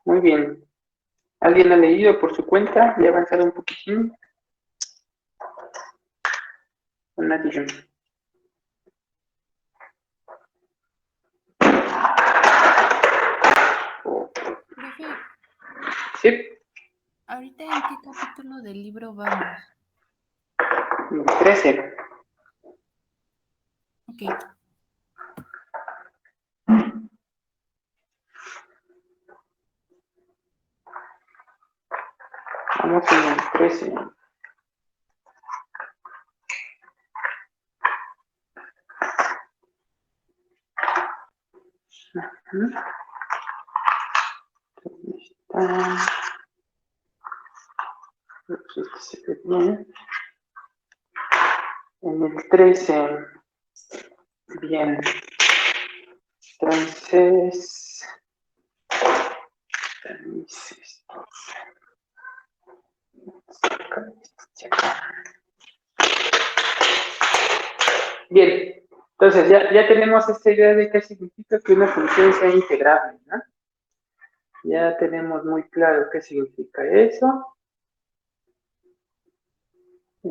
Muy bien. ¿Alguien ha leído por su cuenta y ha avanzado un poquitín? ¿O nadie? Profe, Sí, ¿ahorita en qué capítulo del libro vamos? 13. Ok. Vamos en el 13. Está. Se ve bien. En el 13. Bien. Entonces. Bien. Entonces, ya tenemos esta idea de qué significa que una función sea integrable, ¿no? Ya tenemos muy claro qué significa eso. A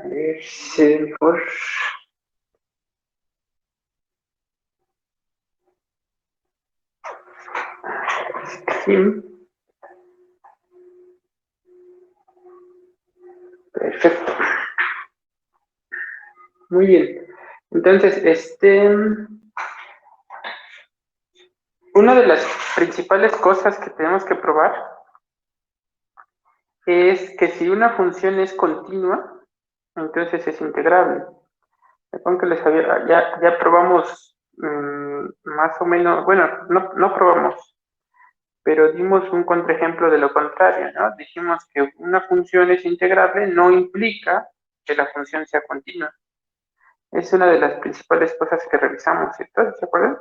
ver si mejor. Sí. Perfecto. Muy bien. Entonces, una de las principales cosas que tenemos que probar es que si una función es continua, entonces es integrable. Supongo que les había, ya probamos más o menos, bueno, no probamos, pero dimos un contraejemplo de lo contrario, ¿no? Dijimos que una función es integrable no implica que la función sea continua. Es una de las principales cosas que revisamos, ¿cierto? ¿Se acuerdan?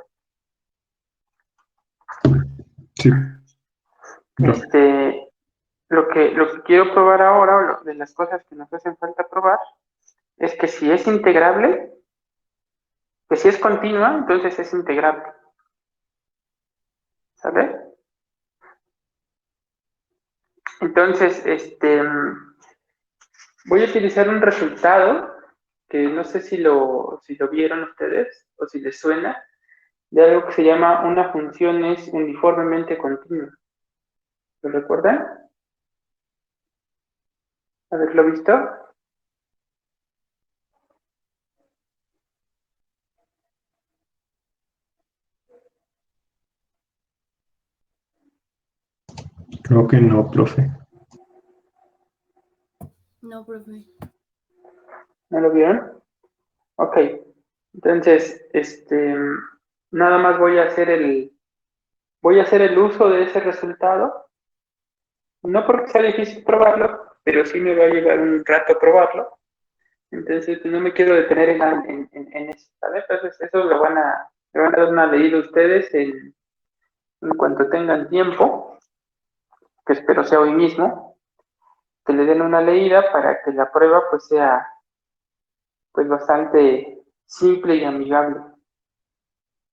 Sí, profe. Lo que quiero probar ahora, o de las cosas que nos hacen falta probar, es que si es integrable, que si es continua, entonces es integrable. ¿Sabes? Entonces, voy a utilizar un resultado que no sé si lo vieron ustedes o si les suena, de algo que se llama una función es uniformemente continua. ¿Lo recuerdan? ¿Haberlo visto? Creo que no, profe. No, profe. ¿No lo vieron? Ok. Entonces, nada más voy a hacer el uso de ese resultado, no porque sea difícil probarlo, pero sí me va a llevar un rato probarlo. Entonces, no me quiero detener en eso, ¿vale? Entonces, eso le van a dar una leída a ustedes en cuanto tengan tiempo, que espero sea hoy mismo, que le den una leída para que la prueba pues sea pues bastante simple y amigable.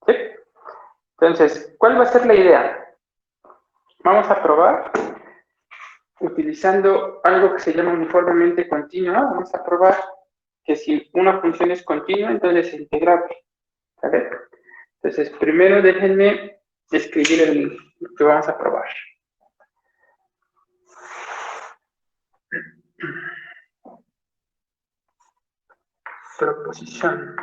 ¿Sí? Entonces, ¿cuál va a ser la idea? Vamos a probar utilizando algo que se llama uniformemente continua. Vamos a probar que si una función es continua, entonces es integrable. ¿Vale? Entonces, primero déjenme escribir lo que vamos a probar. Proposición.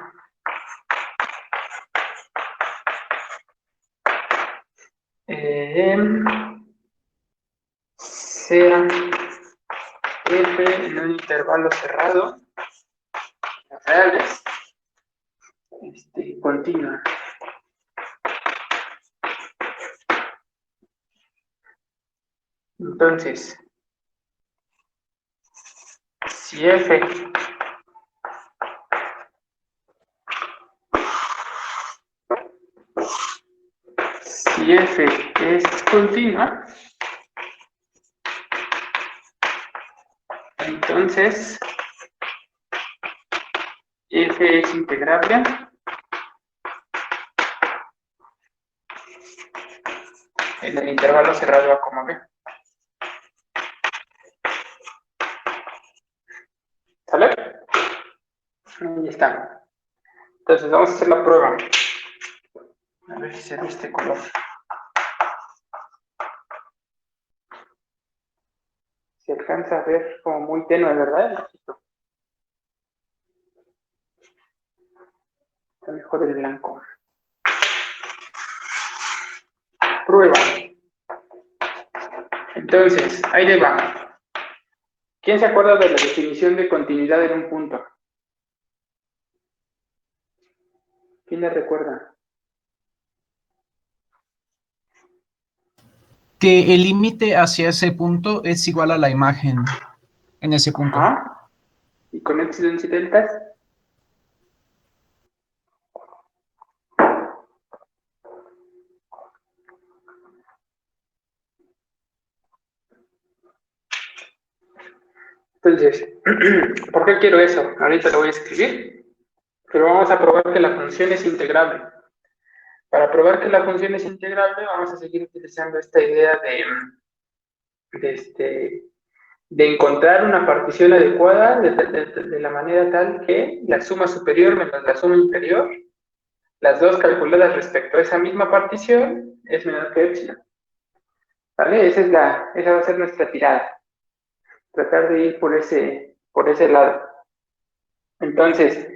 Sea f en un intervalo cerrado, las reales, continua. Entonces, si f es continua, entonces f es integrable en el intervalo cerrado A, B. ¿Sale? Ahí está. Entonces vamos a hacer la prueba. A ver si se ve este color. Se alcanza a ver como muy tenue, ¿verdad? Está mejor el blanco. Prueba. Entonces, ahí le va. ¿Quién se acuerda de la definición de continuidad en un punto? ¿Quién la recuerda? Que el límite hacia ese punto es igual a la imagen en ese punto. Ajá. ¿Y con épsilon y deltas? Entonces, ¿por qué quiero eso? Ahorita lo voy a escribir, pero vamos a probar que la función es integrable. Para probar que la función es integrable, vamos a seguir utilizando esta idea de encontrar una partición adecuada de la manera tal que la suma superior menos la suma inferior, las dos calculadas respecto a esa misma partición, es menor que epsilon. ¿Vale? Esa va a ser nuestra tirada. Tratar de ir por ese lado. Entonces,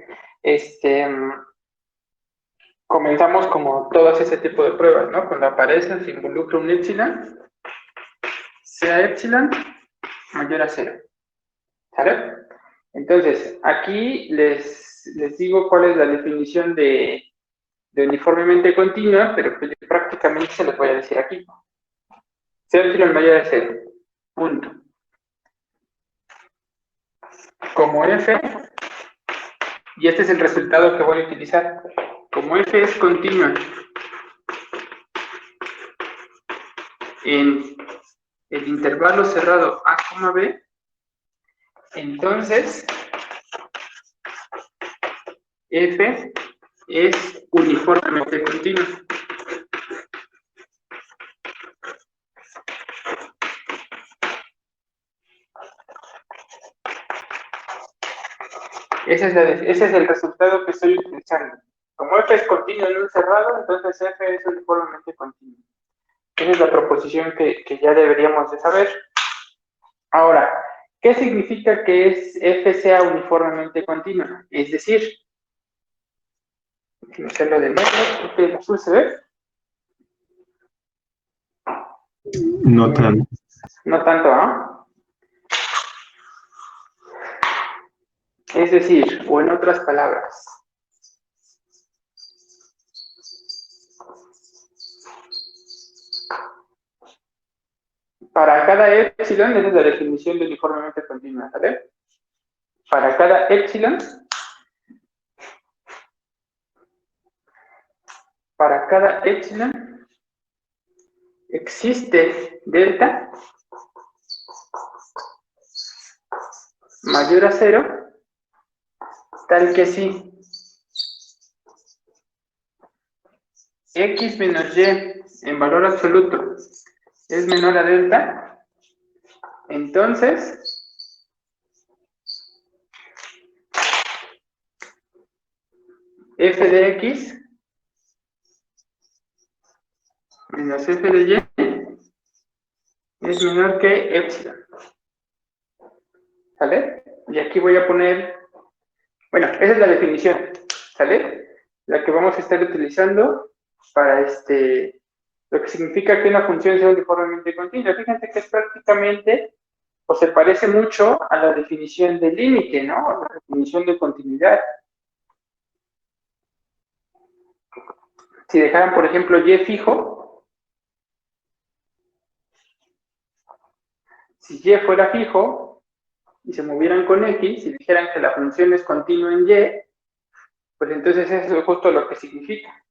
comenzamos como todos ese tipo de pruebas, ¿no? Cuando aparece, se involucra un epsilon, sea epsilon mayor a 0. ¿Sale? Entonces, aquí les digo cuál es la definición de uniformemente continua, pero pues prácticamente se los voy a decir aquí. Sea epsilon mayor a 0. Punto. Como f, y este es el resultado que voy a utilizar, como f es continua en el intervalo cerrado A, B, entonces f es uniformemente continua. Ese es el resultado que estoy utilizando. Como f es continuo en un cerrado, entonces f es uniformemente continuo. Esa es la proposición que ya deberíamos de saber. Ahora, ¿qué significa que f sea uniformemente continua? Es decir, déjenme hacerlo de nuevo, porque el azul se ve. No tanto. No tanto, ¿no? Es decir, o en otras palabras, para cada epsilon, esa es la definición de uniformemente continua, ¿vale? Para cada epsilon, existe delta mayor a 0, tal que si x menos y en valor absoluto es menor a delta, entonces f de x menos f de y es menor que epsilon. ¿Sale? Y aquí voy a poner, bueno, esa es la definición, ¿sale? La que vamos a estar utilizando para lo que significa que una función sea uniformemente continua. Fíjense que es prácticamente, o se parece mucho a la definición de límite, ¿no? A la definición de continuidad. Si dejaran, por ejemplo, y fijo, si y fuera fijo y se movieran con x y dijeran que la función es continua en y, pues entonces eso es justo lo que significa.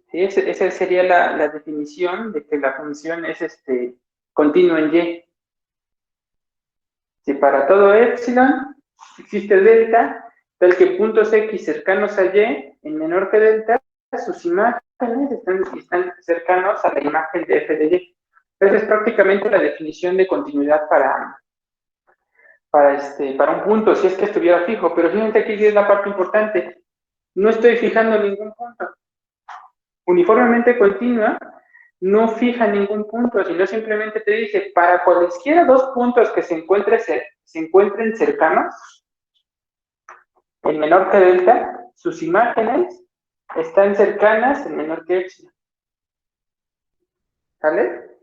¿Sí? Esa sería la definición de que la función es continua en y. Si para todo epsilon existe delta, tal que puntos x cercanos a y en menor que delta, sus imágenes están cercanos a la imagen de f de y. Entonces es prácticamente la definición de continuidad para un punto, si es que estuviera fijo. Pero fíjense que aquí es la parte importante. No estoy fijando ningún punto. Uniformemente continua no fija ningún punto, sino simplemente te dice, para cualesquiera dos puntos que se encuentren cercanos, en menor que delta, sus imágenes están cercanas en menor que epsilon. ¿Sale?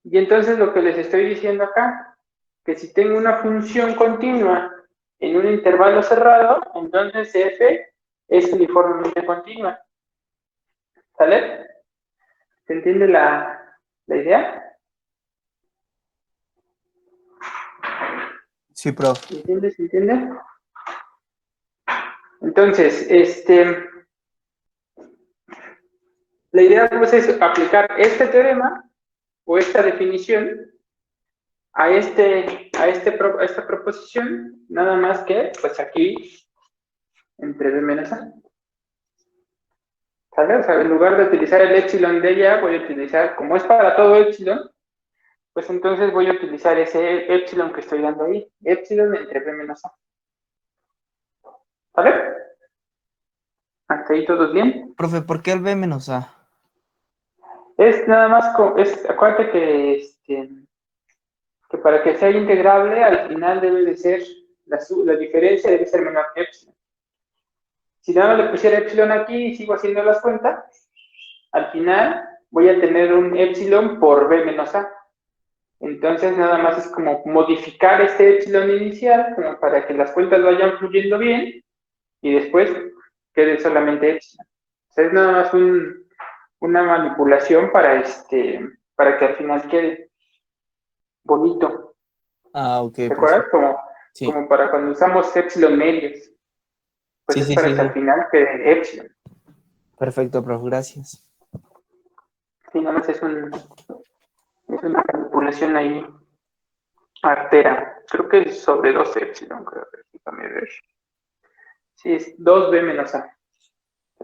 Y entonces lo que les estoy diciendo acá, que si tengo una función continua en un intervalo cerrado, entonces f es uniformemente continua. ¿Sale? ¿Se entiende la idea? Sí, prof. ¿Se entiende? ¿Se entiende? Entonces, la idea pues es aplicar este teorema o esta definición a esta proposición, nada más que, pues aquí, entre b menos a. ¿Sale? O sea, en lugar de utilizar el epsilon de ella, voy a utilizar, como es para todo epsilon, pues entonces voy a utilizar ese epsilon que estoy dando ahí, epsilon entre b menos a. ¿Vale? ¿Hasta ahí todos bien? Profe, ¿por qué el B menos A? Es nada más, acuérdate que para que sea integrable, al final debe de ser, la diferencia debe ser menor que epsilon. Si nada más le pusiera epsilon aquí y sigo haciendo las cuentas, al final voy a tener un epsilon por b menos a. Entonces nada más es como modificar este epsilon inicial, como para que las cuentas vayan fluyendo bien, y después quede solamente epsilon. O sea, es nada más una manipulación para que al final quede bonito. Ah, ok, ¿Te profe. acuerdas? Sí. Como para cuando usamos epsilon medios. Pues Sí, es sí, para sí, que sí. al final quede epsilon. Perfecto, profe, gracias. Sí, nada más es una manipulación ahí artera. Creo que es sobre 2 epsilon, creo que déjame ver. Sí, es 2b menos a.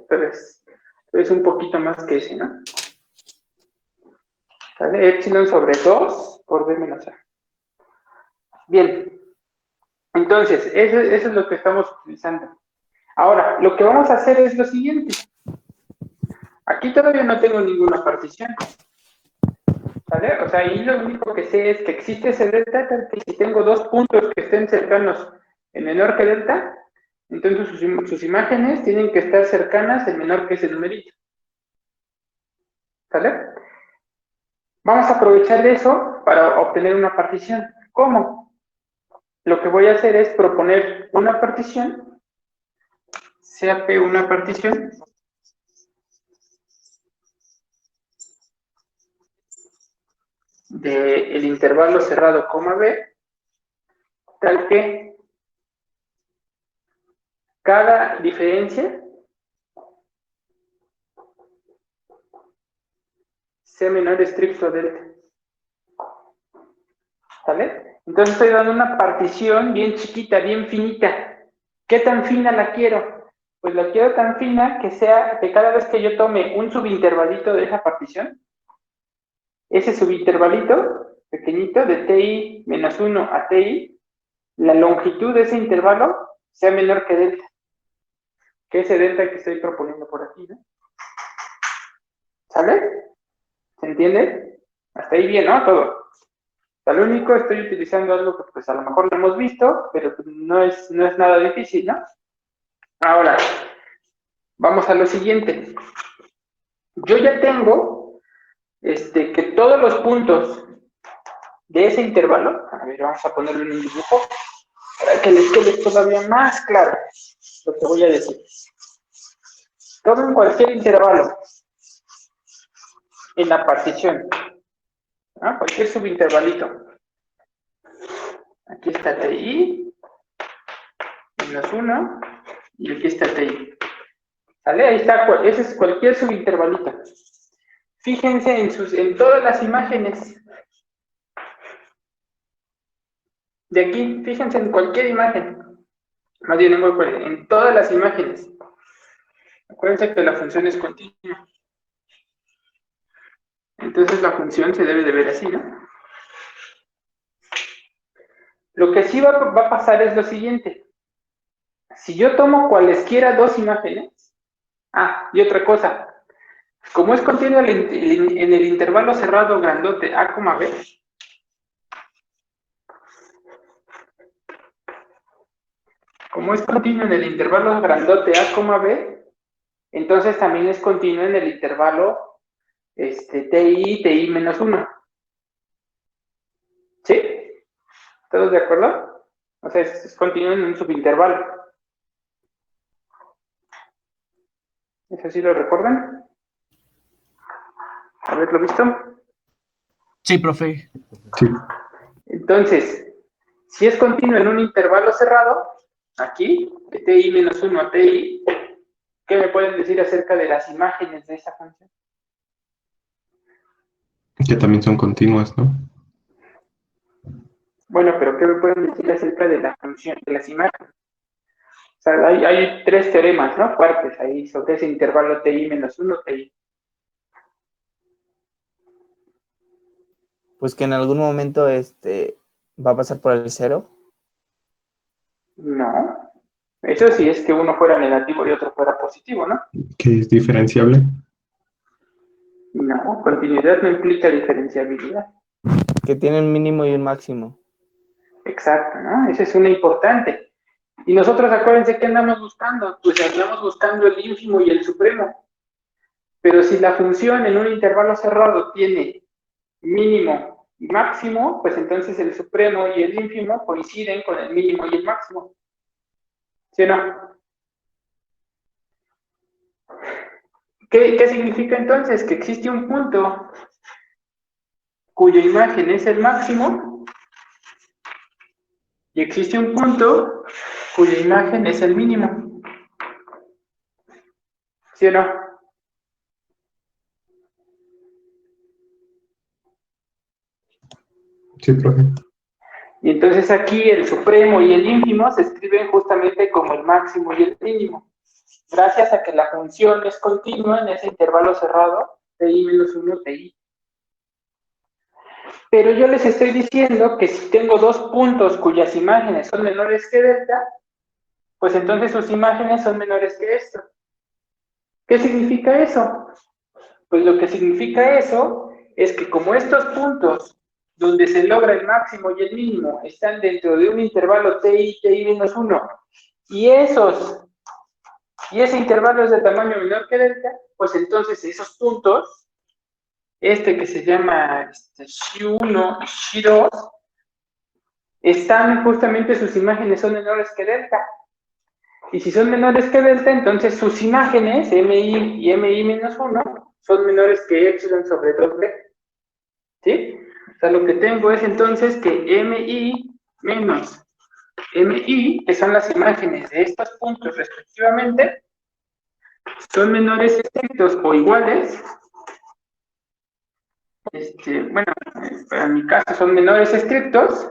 Pero es un poquito más que ese, ¿no? ¿Vale? Epsilon sobre 2 por b menos a. Bien. Entonces, eso es lo que estamos utilizando. Ahora, lo que vamos a hacer es lo siguiente. Aquí todavía no tengo ninguna partición. ¿Vale? O sea, ahí lo único que sé es que existe ese delta, que si tengo dos puntos que estén cercanos en menor que delta, entonces sus imágenes tienen que estar cercanas en menor que ese numerito. ¿Vale? Vamos a aprovechar de eso para obtener una partición. ¿Cómo? Lo que voy a hacer es proponer una partición, sea P una partición, del intervalo cerrado, B, tal que cada diferencia sea menor estricto delta. ¿Vale? Entonces estoy dando una partición bien chiquita, bien finita. ¿Qué tan fina la quiero? Pues la quiero tan fina que cada vez que yo tome un subintervalito de esa partición, ese subintervalito pequeñito de TI menos 1 a TI, la longitud de ese intervalo sea menor que delta. Que ese delta que estoy proponiendo por aquí, ¿no? ¿Sale? ¿Se entiende? Hasta ahí bien, ¿no? Todo. Lo único, estoy utilizando algo que pues a lo mejor lo hemos visto, pero no es nada difícil, ¿no? Ahora, vamos a lo siguiente. Yo ya tengo que todos los puntos de ese intervalo, a ver, vamos a ponerlo en un dibujo, para que les quede todavía más claro lo que voy a decir. Tomen cualquier intervalo en la partición, ¿no? Cualquier subintervalito. Aquí está TI, menos 1, y aquí está TI. ¿Sale? Ahí está, ese es cualquier subintervalito. Fíjense en todas las imágenes. De aquí, fíjense en cualquier imagen. Más bien, en todas las imágenes. Acuérdense que la función es continua. Entonces la función se debe de ver así, ¿no? Lo que sí va a pasar es lo siguiente. Si yo tomo cualesquiera dos imágenes, y otra cosa, como es continuo en el intervalo cerrado grandote A, B, como es continuo en el intervalo grandote A, B, entonces también es continuo en el intervalo TI menos 1. ¿Sí? ¿Todos de acuerdo? O sea, es continuo en un subintervalo. ¿Eso sí lo recuerdan? ¿Haberlo visto? Sí, profe. Sí. Entonces, si es continuo en un intervalo cerrado, aquí, de TI menos 1 a TI, ¿qué me pueden decir acerca de las imágenes de esa función? Que también son continuas, ¿no? Bueno, pero ¿qué me pueden decir acerca de la función, de las imágenes? O sea, hay tres teoremas, ¿no? Fuertes ahí sobre ese intervalo TI menos 1, TI. Pues que en algún momento va a pasar por el 0. No. Eso sí es que uno fuera negativo y otro fuera positivo, ¿no? Que es diferenciable. No, continuidad no implica diferenciabilidad. Que tiene un mínimo y un máximo. Exacto, ¿no? Esa es una importante. Y nosotros, acuérdense, ¿qué andamos buscando? Pues andamos buscando el ínfimo y el supremo. Pero si la función en un intervalo cerrado tiene mínimo y máximo, pues entonces el supremo y el ínfimo coinciden con el mínimo y el máximo. ¿Sí o no? ¿Qué significa entonces? Que existe un punto cuya imagen es el máximo y existe un punto cuya imagen es el mínimo. ¿Sí o no? Sí, profe. Y entonces aquí el supremo y el ínfimo se escriben justamente como el máximo y el mínimo, gracias a que la función es continua en ese intervalo cerrado de i menos 1 de i. Pero yo les estoy diciendo que si tengo dos puntos cuyas imágenes son menores que delta, pues entonces sus imágenes son menores que esto. ¿Qué significa eso? Pues lo que significa eso es que como estos puntos donde se logra el máximo y el mínimo están dentro de un intervalo TI menos 1, y ese intervalo es de tamaño menor que delta, pues entonces esos puntos, que se llama Xi1 y Xi2, están justamente, sus imágenes son menores que delta. Y si son menores que delta, entonces sus imágenes, MI y MI menos 1, son menores que epsilon sobre 2B. ¿Sí? O sea, lo que tengo es entonces que MI menos MI, que son las imágenes de estos puntos respectivamente, son menores estrictos o iguales. Bueno, para mi caso son menores estrictos.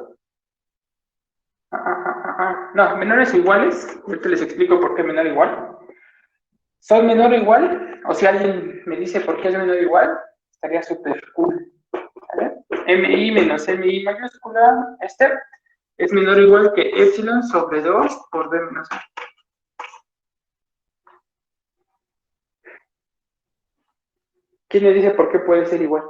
No, menores o iguales. Ahorita les explico por qué menor o igual. Son menor o igual, o si alguien me dice por qué es menor o igual, estaría súper cool. ¿Vale? MI menos MI mayúscula, es menor o igual que epsilon sobre 2 por B menos A. ¿Quién me dice por qué puede ser igual?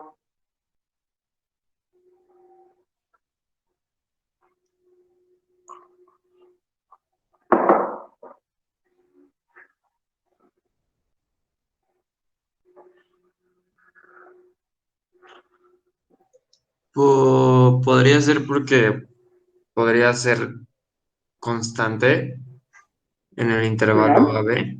Podría ser porque podría ser constante en el intervalo No. AB.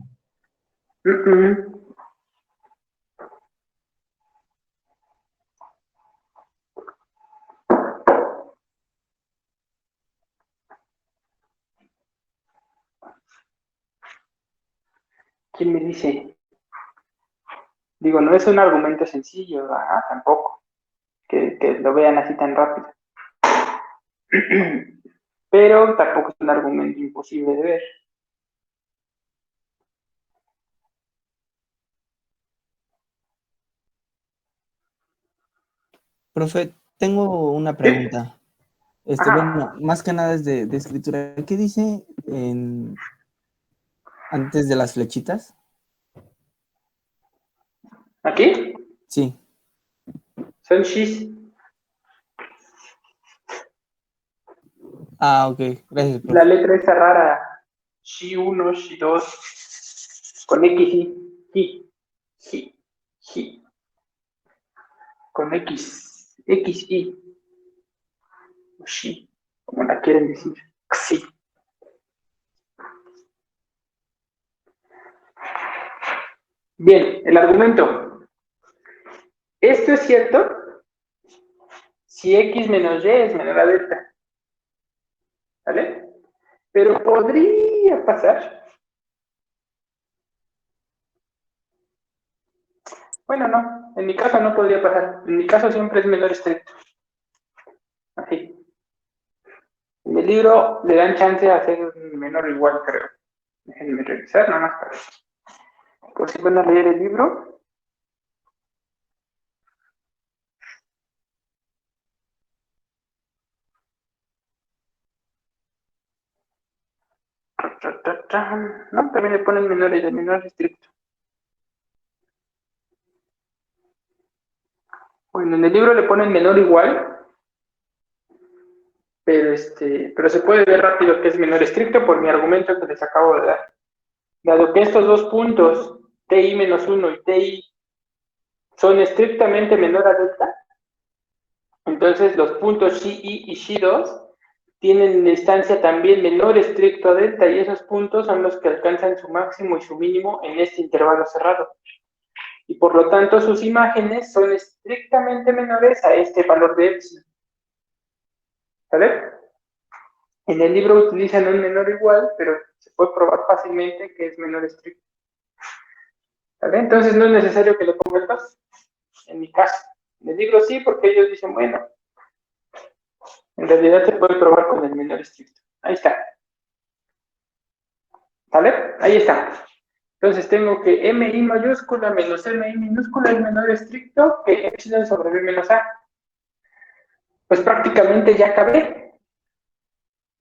¿Quién me dice? Digo, no es un argumento sencillo, tampoco, que lo vean así tan rápido. Pero tampoco es un argumento imposible de ver. Profe, tengo una pregunta. Ajá. Bueno, más que nada es de escritura. ¿Qué dice antes de las flechitas? ¿Aquí? Sí. Son shis. Ah, ok. Gracias, La profe. letra esa rara. Shi 1, Shi 2. Con X, Ji. Con X. XI. O Shi. Como la quieren decir. Sí. Bien, el argumento. Esto es cierto si X menos Y es menor a delta. ¿Vale? Pero podría pasar. Bueno, no. En mi caso no podría pasar. En mi caso siempre es menor estricto. Así. En el libro le dan chance a hacer menor o igual, creo. Déjenme revisar nada más para. Por si van a leer el libro. No, también le ponen menor y de menor estricto. Bueno, en el libro le ponen menor igual, pero se puede ver rápido que es menor estricto por mi argumento que les acabo de dar. Dado que estos dos puntos, TI-1 y TI, son estrictamente menor a delta, entonces los puntos Xi y Xi2 tienen una instancia también menor estricto a delta y esos puntos son los que alcanzan su máximo y su mínimo en este intervalo cerrado. Y por lo tanto sus imágenes son estrictamente menores a este valor de epsilon. ¿Vale? En el libro utilizan un menor igual, pero se puede probar fácilmente que es menor estricto. ¿Vale? Entonces no es necesario que lo conviertas, en mi caso. En el libro sí, porque ellos dicen, bueno, en realidad se puede probar con el menor estricto. Ahí está. ¿Vale? Ahí está. Entonces tengo que MI mayúscula menos MI minúscula es menor estricto que epsilon sobre B menos A. Pues prácticamente ya acabé.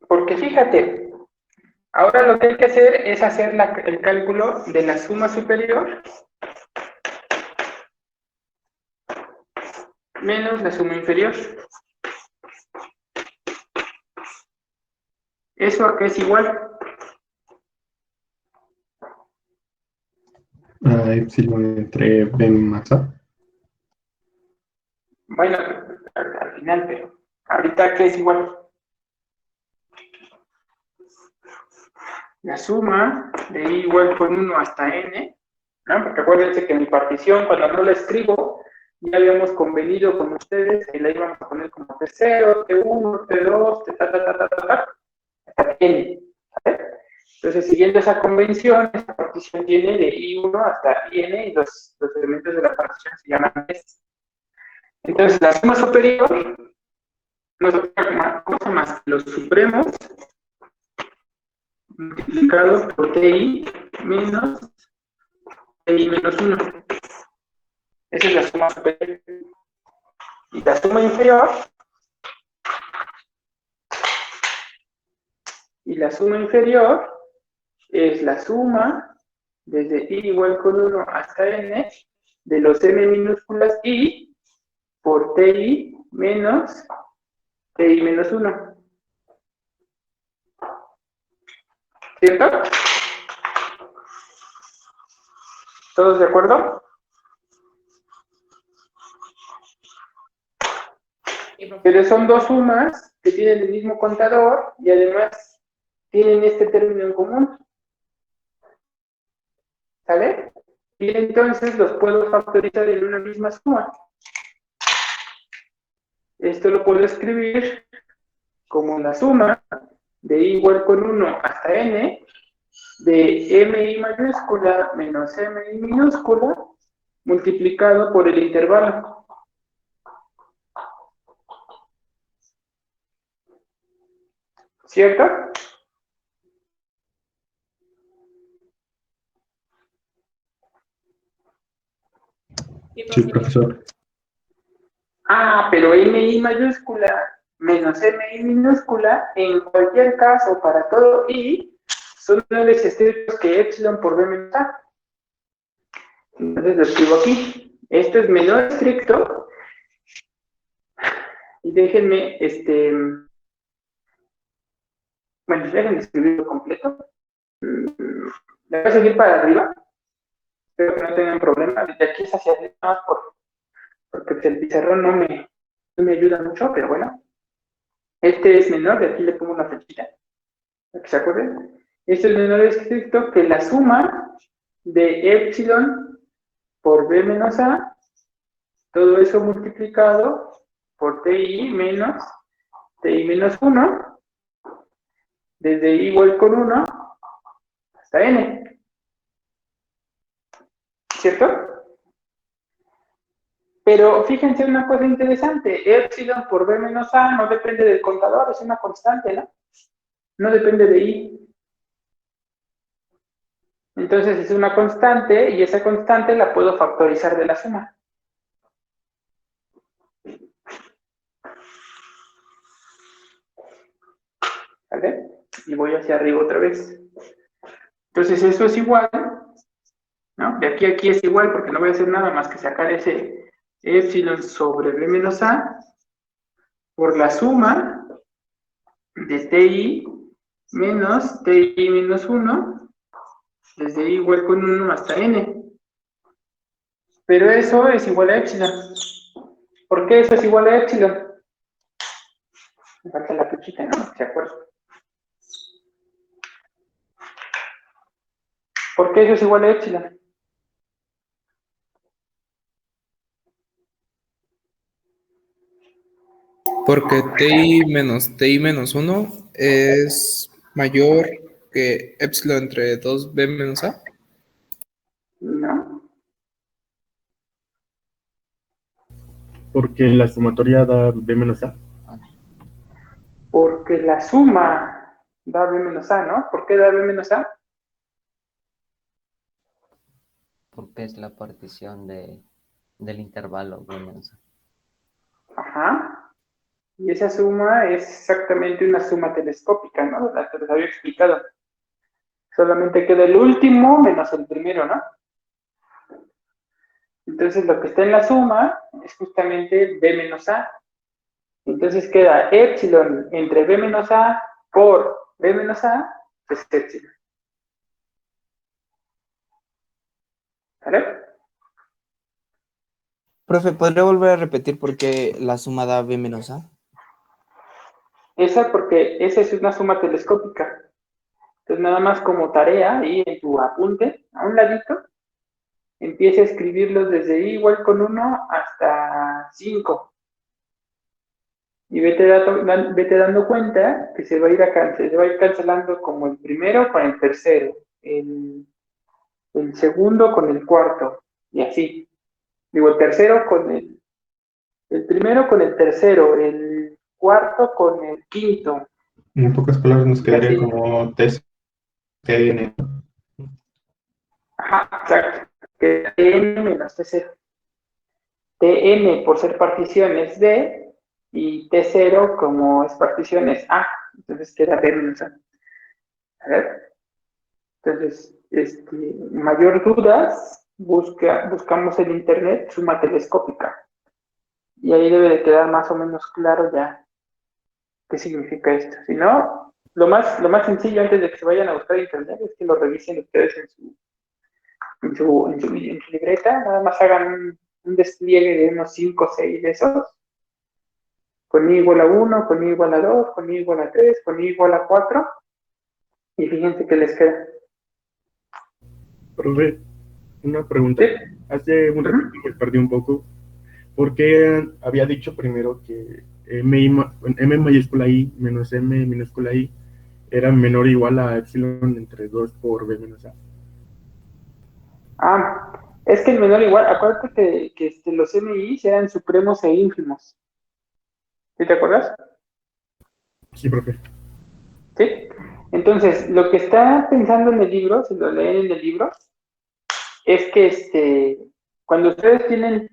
Porque fíjate, ahora lo que hay que hacer es hacer el cálculo de la suma superior menos la suma inferior. ¿Eso a qué es igual? A epsilon entre B más A. Bueno, al final, pero ahorita ¿qué es igual? La suma de i igual con 1 hasta n, ¿no? Porque acuérdense que en mi partición, cuando no la escribo, ya habíamos convenido con ustedes que la íbamos a poner como T0, T1, T2, hasta n. ¿Vale? Entonces, siguiendo esa convención, esta partición tiene de i1 hasta n y los elementos de la partición se llaman s. Entonces, la suma superior no es otra cosa más que los supremos multiplicado por TI menos TI menos 1. Esa es la suma superior. Y la suma inferior, es la suma desde i igual con 1 hasta n de los m minúsculas i por TI menos 1. ¿Cierto? ¿Todos de acuerdo? Pero son dos sumas que tienen el mismo contador y además tienen este término en común. ¿Sale? Y entonces los puedo factorizar en una misma suma. Esto lo puedo escribir como la suma de i igual con 1 hasta n de mi mayúscula menos mi minúscula multiplicado por el intervalo. ¿Cierto? Sí, profesor. Ah, pero MI mayúscula menos MI minúscula, en cualquier caso, para todo I, son menores estrictos que epsilon por B menos A. Entonces lo escribo aquí. Esto es menor estricto. Y déjenme, bueno, déjenme escribirlo completo. Le voy a seguir para arriba. Espero que no tengan problema. Desde aquí es hacia arriba, nada más porque el pizarrón no me ayuda mucho, pero bueno. Este es menor, de aquí le pongo una flechita, para que se acuerden. Este es menor estricto que la suma de epsilon por B menos A, todo eso multiplicado por TI menos 1, desde I igual con 1 hasta N. ¿Cierto? Pero fíjense una cosa interesante, epsilon por B menos A no depende del contador, es una constante, ¿no? No depende de I. Entonces es una constante y esa constante la puedo factorizar de la suma. ¿Vale? Y voy hacia arriba otra vez. Entonces eso es igual, ¿no? De aquí a aquí es igual porque no voy a hacer nada más que sacar ese epsilon sobre B menos A por la suma de TI menos TI menos 1 desde I igual con 1 hasta N. Pero eso es igual a epsilon. ¿Por qué eso es igual a epsilon? Me falta la flechita, ¿no? ¿Se acuerdan? ¿Por qué eso es igual a epsilon? Porque TI menos 1 es mayor que epsilon entre 2B menos A. No. Porque la sumatoria da B menos A. Porque la suma da B menos A, ¿no? ¿Por qué da B menos A? Porque es la partición del intervalo B menos A. Ajá. Y esa suma es exactamente una suma telescópica, ¿no? La que les había explicado. Solamente queda el último menos el primero, ¿no? Entonces lo que está en la suma es justamente B menos A. Entonces queda epsilon entre B menos A por B menos A, es epsilon. ¿Vale? Profe, ¿podría volver a repetir por qué la suma da B menos A? Esa porque esa es una suma telescópica. Entonces nada más como tarea y en tu apunte, a un ladito, empieza a escribirlos desde I igual con 1 hasta 5. Y vete dando cuenta que se va a ir cancelando como el primero con el tercero, el segundo con el cuarto, y así. Digo, el tercero con el primero con el tercero, el cuarto con el quinto. En pocas palabras nos quedaría Así. como TN. Ajá, exacto. Que TN menos T0. TN por ser particiones D y T0 como es particiones A. Entonces queda B menos A. A ver. Entonces, mayor dudas, buscamos en internet suma telescópica. Y ahí debe de quedar más o menos claro ya qué significa esto. Si no, lo más sencillo antes de que se vayan a buscar internet es que lo revisen ustedes en su libreta. Nada más hagan un despliegue de unos 5 o 6 de esos. Con I igual a 1, con I igual a 2, con I igual a 3, con I igual a 4. Y fíjense qué les queda. Profe, una pregunta. ¿Sí? Hace un ratito me perdí un poco. ¿Por qué había dicho primero que M mayúscula I menos M minúscula I era menor o igual a epsilon entre 2 por B menos A? Es que el menor igual, acuérdate que los MI eran supremos e ínfimos. ¿Sí te acuerdas? Sí, profe. ¿Sí? Entonces, lo que está pensando en el libro, si lo leen en el libro, es que cuando ustedes tienen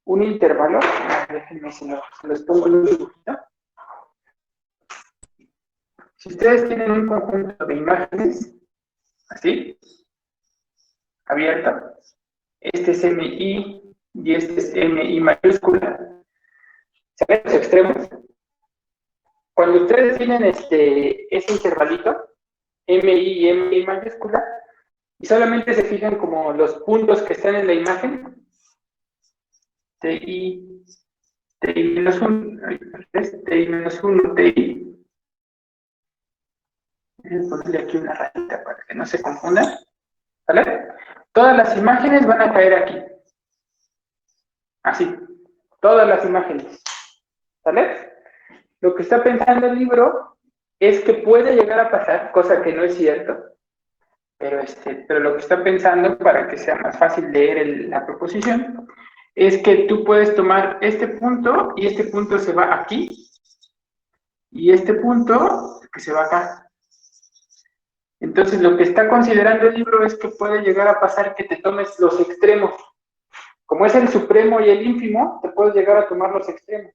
un intervalo, déjenme se los pongo en un dibujito. Si ustedes tienen un conjunto de imágenes, así, abierto, este es MI y este es MI mayúscula, ¿saben los extremos? Cuando ustedes tienen ese intervalito, MI y MI mayúscula, y solamente se fijan como los puntos que están en la imagen, TI, TI menos 1, TI menos 1, TI. Voy a ponerle aquí una rayita para que no se confundan, ¿vale? Todas las imágenes van a caer aquí. Así, todas las imágenes, ¿vale? Lo que está pensando el libro es que puede llegar a pasar, cosa que no es cierto, pero lo que está pensando, para que sea más fácil leer la proposición, es que tú puedes tomar este punto y este punto se va aquí y este punto que se va acá. Entonces, lo que está considerando el libro es que puede llegar a pasar que te tomes los extremos. Como es el supremo y el ínfimo, te puedes llegar a tomar los extremos.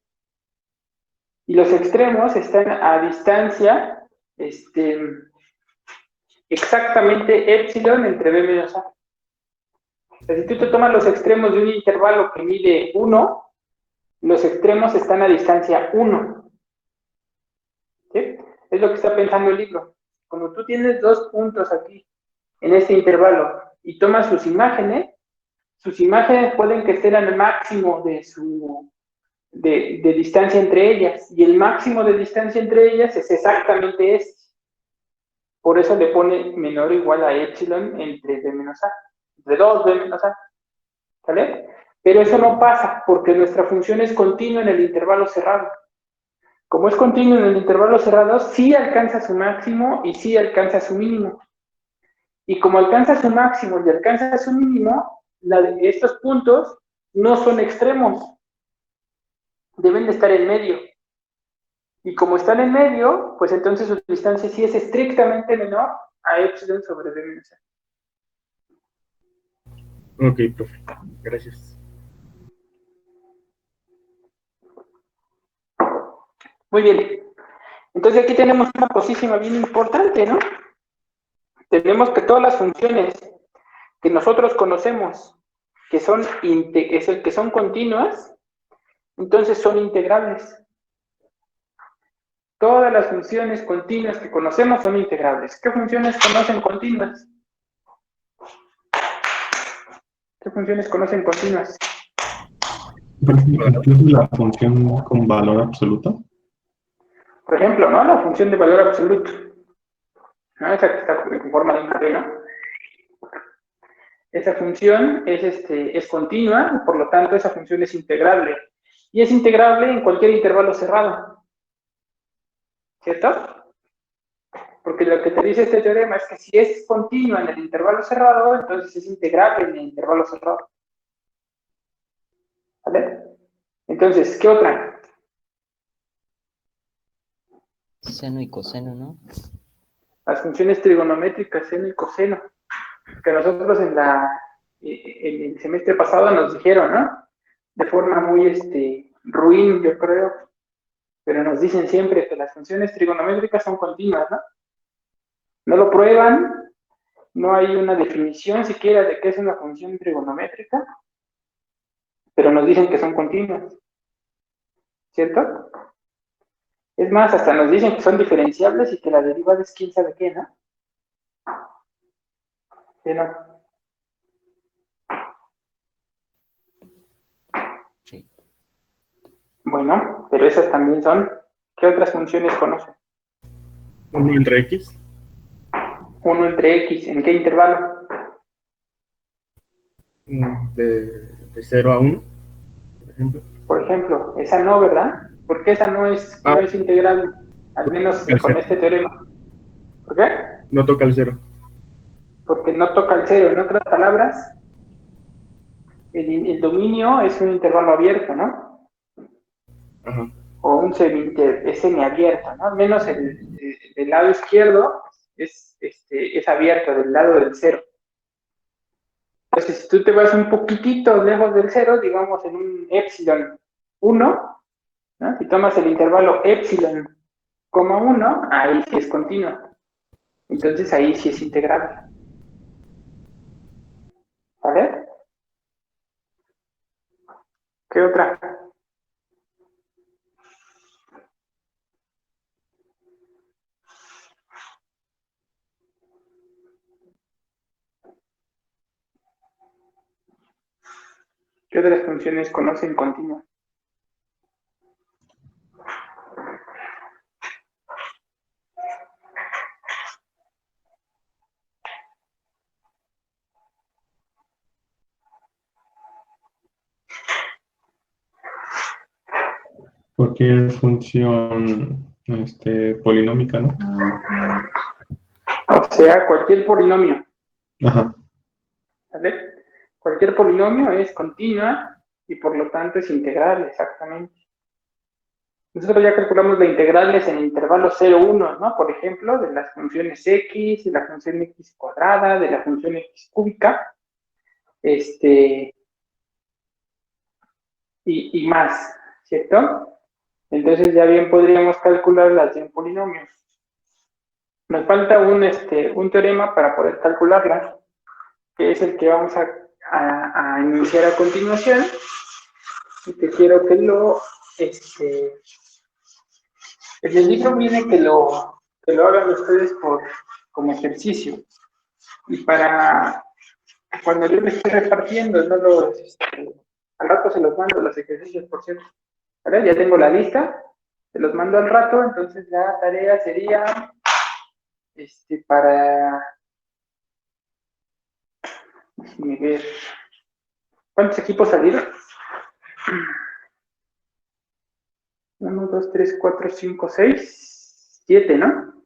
Y los extremos están a distancia, exactamente epsilon entre b menos a. O sea, si tú te tomas los extremos de un intervalo que mide 1, los extremos están a distancia 1. ¿Sí? Es lo que está pensando el libro. Como tú tienes dos puntos aquí, en este intervalo, y tomas sus imágenes pueden que estén al máximo de distancia entre ellas, y el máximo de distancia entre ellas es exactamente este. Por eso le pone menor o igual a epsilon entre b menos a, entre 2b menos a, ¿vale? Pero eso no pasa, porque nuestra función es continua en el intervalo cerrado. Como es continuo en el intervalo cerrado, sí alcanza su máximo y sí alcanza su mínimo. Y como alcanza su máximo y alcanza su mínimo, estos puntos no son extremos. Deben de estar en medio. Y como están en medio, pues entonces su distancia sí es estrictamente menor a epsilon sobre b menos a. Ok, profe. Gracias. Muy bien. Entonces aquí tenemos una cosísima bien importante, ¿no? Tenemos que todas las funciones que nosotros conocemos que son continuas, entonces son integrables. Todas las funciones continuas que conocemos son integrables. ¿Qué funciones conocen continuas? ¿Qué funciones conocen continuas? La función con valor absoluto. Por ejemplo, ¿no? La función de valor absoluto. ¿No? Esa que está en forma de un cadena. Esa función es continua, por lo tanto esa función es integrable. Y es integrable en cualquier intervalo cerrado. ¿Cierto? Porque lo que te dice este teorema es que si es continua en el intervalo cerrado, entonces es integrable en el intervalo cerrado. ¿Vale? Entonces, ¿qué otra? Seno y coseno, ¿no? Las funciones trigonométricas, seno y coseno, que nosotros en el semestre pasado nos dijeron, ¿no? De forma muy ruin, yo creo, pero nos dicen siempre que las funciones trigonométricas son continuas, ¿no? No lo prueban, no hay una definición siquiera de qué es una función trigonométrica, pero nos dicen que son continuas, ¿cierto? Es más, hasta nos dicen que son diferenciables y que la derivada es quién sabe qué, ¿no? ¿Sí, no? Sí. Bueno, pero esas también son. ¿Qué otras funciones conocen? 1 entre x. 1 entre x, ¿en qué intervalo? De 0 a 1, por ejemplo. Por ejemplo, esa no, ¿verdad? Porque esa no es integrable, al menos con este teorema. ¿Por qué? No toca el 0. Porque no toca el 0. En otras palabras, el dominio es un intervalo abierto, ¿no? Ajá. O es semiabierto, ¿no? Al menos el lado izquierdo es abierto, del lado del 0. Entonces, si tú te vas un poquitito lejos del 0, digamos en un epsilon 1, ¿no? Si tomas el intervalo epsilon, 1, ahí sí es continua. Entonces ahí sí es integrable. ¿Vale? ¿Qué otra? ¿Qué otras funciones conocen continua? Cualquier función polinómica, ¿no? O sea, cualquier polinomio. Ajá. ¿Vale? Cualquier polinomio es continua y por lo tanto es integrable, exactamente. Nosotros ya calculamos las integrales en intervalo 0, 1, ¿no? Por ejemplo, de las funciones x, de la función x cuadrada, de la función x cúbica, y más, ¿cierto? Entonces ya bien podríamos calcular las de un polinomio. Nos falta un teorema para poder calcularla, que es el que vamos a iniciar a continuación, y que quiero que lo, en el libro viene que lo hagan ustedes como ejercicio, y para cuando yo me esté repartiendo, no al rato se los mando los ejercicios, por cierto, ¿vale? Ya tengo la lista, se los mando al rato, entonces la tarea sería, para, déjenme ver, ¿cuántos equipos salieron? 1, 2, 3, 4, 5, 6, 7, ¿no?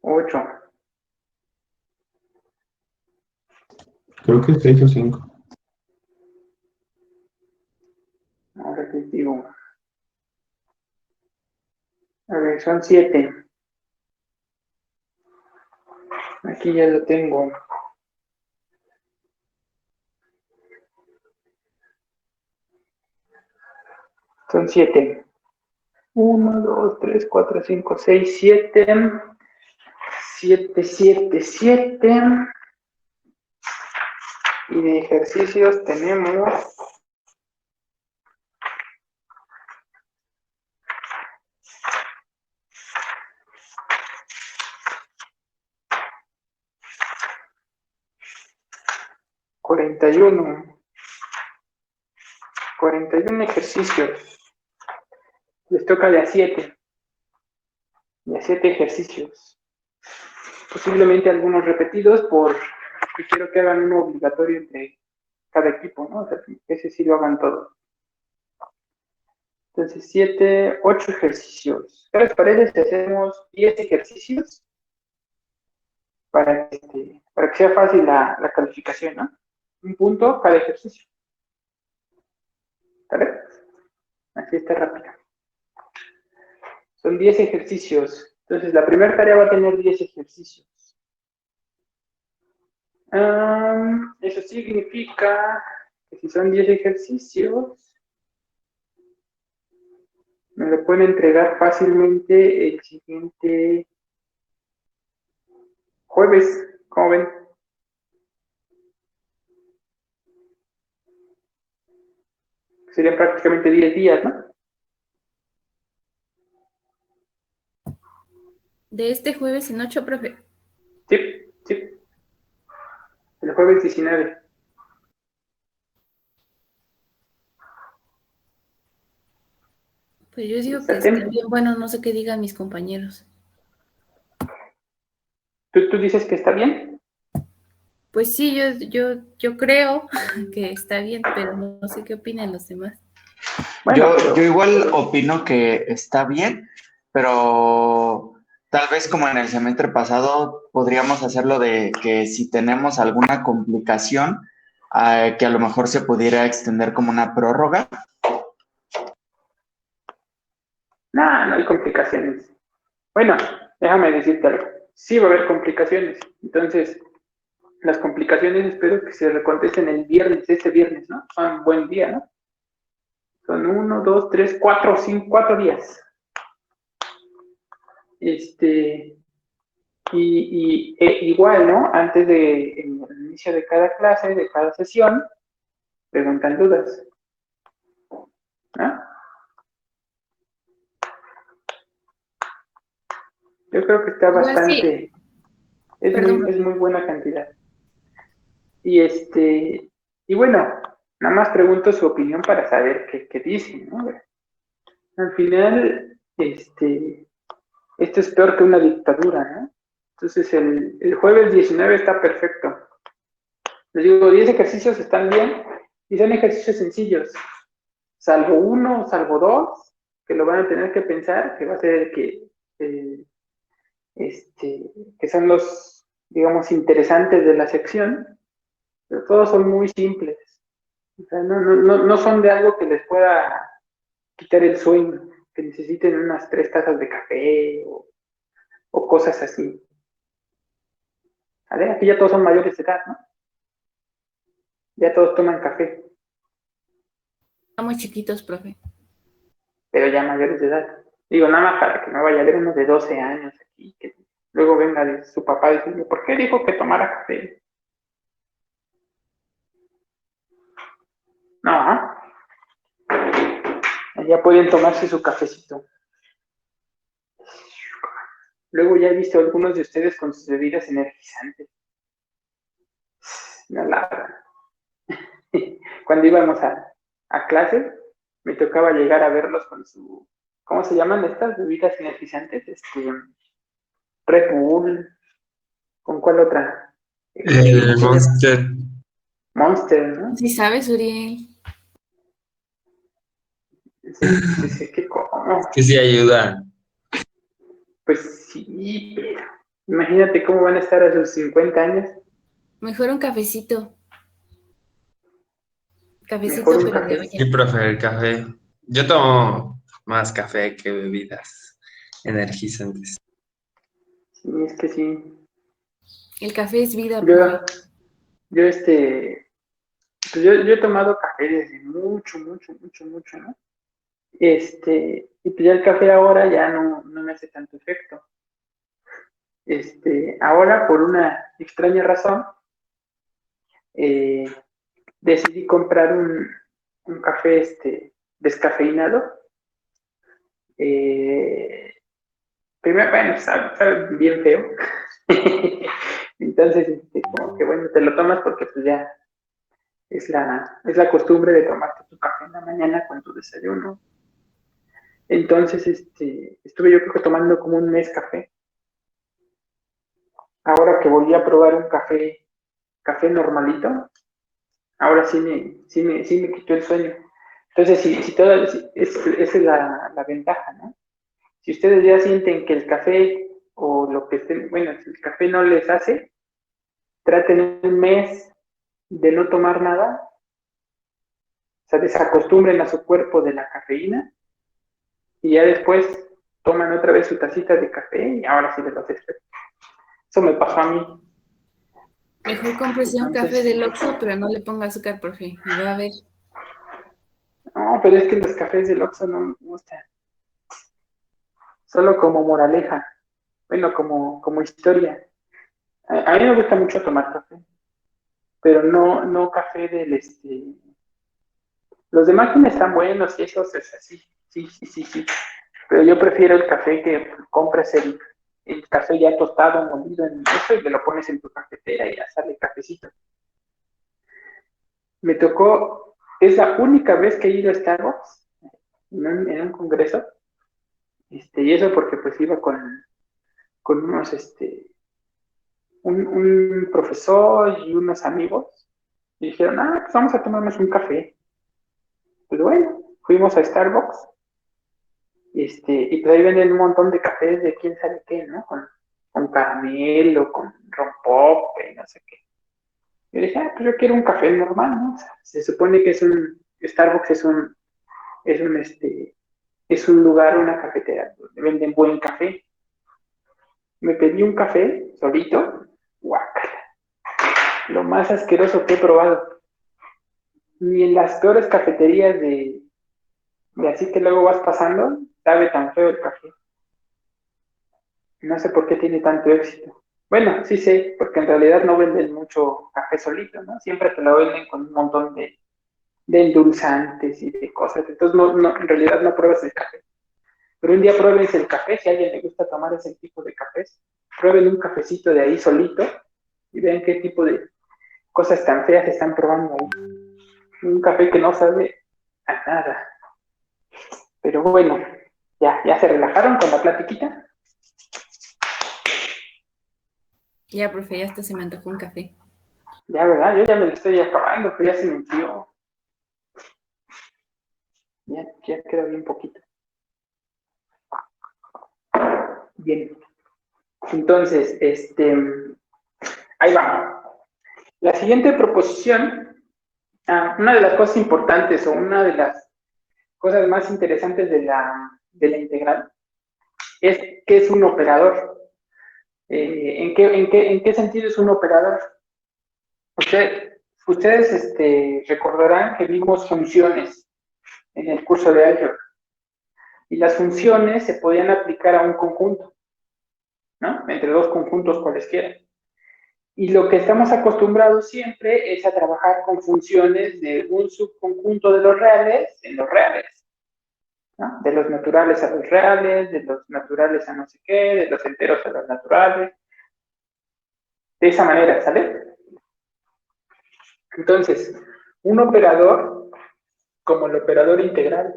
8. Creo que 6 o 5. Ahora te digo. A ver, son 7. Aquí ya lo tengo. Son 7. 1, 2, 3, 4, 5, 6, 7. 7, 7, 7. Y de ejercicios tenemos 41. 41 ejercicios. Les toca de a 7. De a 7 ejercicios. Posiblemente algunos repetidos porque quiero que hagan uno obligatorio entre cada equipo, ¿no? O sea, que ese sí lo hagan todos. Entonces, 7, 8 ejercicios. ¿Qué les parece si hacemos 10 ejercicios? Para que sea fácil la calificación, ¿no? Un punto cada ejercicio. ¿Vale? Así está rápido. Son 10 ejercicios. Entonces, la primera tarea va a tener 10 ejercicios. Eso significa que si son 10 ejercicios, me lo pueden entregar fácilmente el siguiente jueves. ¿Cómo ven? Serían prácticamente 10 días, ¿no? De este jueves en 8, profe. Sí, sí. El jueves 19. Pues yo digo que está bien. Bueno, no sé qué digan mis compañeros. ¿Tú dices que está bien? Pues sí, yo creo que está bien, pero no sé qué opinan los demás. Bueno, yo igual opino que está bien, pero tal vez como en el semestre pasado podríamos hacerlo de que si tenemos alguna complicación, que a lo mejor se pudiera extender como una prórroga. No hay complicaciones. Bueno, déjame decirte algo. Sí va a haber complicaciones. Entonces, las complicaciones espero que se contesten el viernes, este viernes, ¿no? Un buen día, ¿no? Son 1, 2, 3, 4, 5, 4 días. Igual, ¿no? Antes de, en el inicio de cada clase, de cada sesión, preguntan dudas. ¿No? Yo creo que está Igual bastante, sí. es Perdón. muy buena cantidad. Y bueno, nada más pregunto su opinión para saber qué dicen, ¿no? Al final, esto es peor que una dictadura, ¿no? Entonces, el jueves 19 está perfecto. Les digo, 10 ejercicios están bien y son ejercicios sencillos, salvo uno, salvo dos, que lo van a tener que pensar, que va a ser el que son los, digamos, interesantes de la sección, pero todos son muy simples. O sea, no son de algo que les pueda quitar el sueño, que necesiten unas 3 tazas de café o cosas así. ¿Vale? Aquí ya todos son mayores de edad, ¿no? Ya todos toman café, Estamos chiquitos, profe. pero ya mayores de edad. Digo, nada más para que no vaya a haber uno de 12 años aquí, que luego venga de su papá diciendo, ¿por qué dijo que tomara café? No, ya pueden tomarse su cafecito. Luego ya he visto a algunos de ustedes con sus bebidas energizantes. No la... Cuando íbamos a clases, me tocaba llegar a verlos con su... ¿Cómo se llaman estas bebidas energizantes? Red Bull. ¿Con cuál otra? El Monster. Monster, ¿no? Sí sabes, Uriel. Sí, que cómo. Que sí ayuda. Pues sí, pero imagínate cómo van a estar a sus 50 años. Mejor un cafecito. Cafecito, Mejor un pero de café. Sí, olla. profe, el café. Yo tomo más café que bebidas energizantes. Sí, es que sí. El café es vida, Yo, profe. yo pues yo he tomado café desde mucho, ¿no? Y pues ya el café ahora ya no me hace tanto efecto. Ahora, por una extraña razón, decidí comprar un café descafeinado. Primero, bueno, sabe bien feo. Entonces, como que bueno, te lo tomas porque pues ya es la costumbre de tomarte tu café en la mañana con tu desayuno. Entonces, estuve yo creo que tomando como un mes café. Ahora que volví a probar un café normalito, ahora sí me quitó el sueño. Entonces, esa es la ventaja, ¿no? Si ustedes ya sienten que el café o lo que estén, bueno, si el café no les hace, traten un mes de no tomar nada, o sea, desacostumbren a su cuerpo de la cafeína y ya después toman otra vez su tacita de café y ahora sí les hace efecto. Eso me pasó a mí. Mejor cómprese un café del Oxxo, pero no le ponga azúcar, profe. Y va a ver. No, pero es que los cafés del Oxxo no me gustan. Solo como moraleja. Bueno, como historia. A mí me gusta mucho tomar café, pero no café Los de máquina están buenos y esos es así. Sí. Pero yo prefiero el café que compras el café ya tostado, molido en eso y te lo pones en tu cafetera y ya sale el cafecito. Me tocó, es la única vez que he ido a Starbucks en un congreso, y eso porque pues iba con unos, un profesor y unos amigos, y dijeron, pues vamos a tomarnos un café. Pues bueno, fuimos a Starbucks, y pues ahí venden un montón de cafés de quién sabe qué, ¿no? Con caramelo, con rompope, no sé qué. Yo dije, pues yo quiero un café normal, ¿no? O sea, se supone que Starbucks es un lugar, una cafetera, donde venden buen café. Me pedí un café solito, guácala, lo más asqueroso que he probado. Ni en las peores cafeterías Y así que luego vas pasando, sabe tan feo el café. No sé por qué tiene tanto éxito. Bueno, sí sé, porque en realidad no venden mucho café solito, ¿no? Siempre te lo venden con un montón de endulzantes y de cosas. Entonces, en realidad no pruebas el café. Pero un día pruébense el café, si a alguien le gusta tomar ese tipo de cafés, prueben un cafecito de ahí solito y vean qué tipo de cosas tan feas están probando ahí. Un café que no sabe a nada. Pero bueno, ya se relajaron con la platiquita. Ya, profe, ya hasta se me antojó un café. Ya, ¿verdad? Yo ya me lo estoy acabando, pero ya se me enfrió. Ya queda bien poquito. Bien. Entonces, ahí va. La siguiente proposición, una de las cosas importantes o una de las cosas más interesantes de la integral es qué es un operador. ¿En qué sentido es un operador? Ustedes recordarán que vimos funciones en el curso de álgebra y las funciones se podían aplicar a un conjunto, ¿no? Entre dos conjuntos cualesquiera. Y lo que estamos acostumbrados siempre es a trabajar con funciones de un subconjunto de los reales en los reales, ¿no? De los naturales a los reales, de los naturales a no sé qué, de los enteros a los naturales. De esa manera, ¿sale? Entonces, un operador, como el operador integral,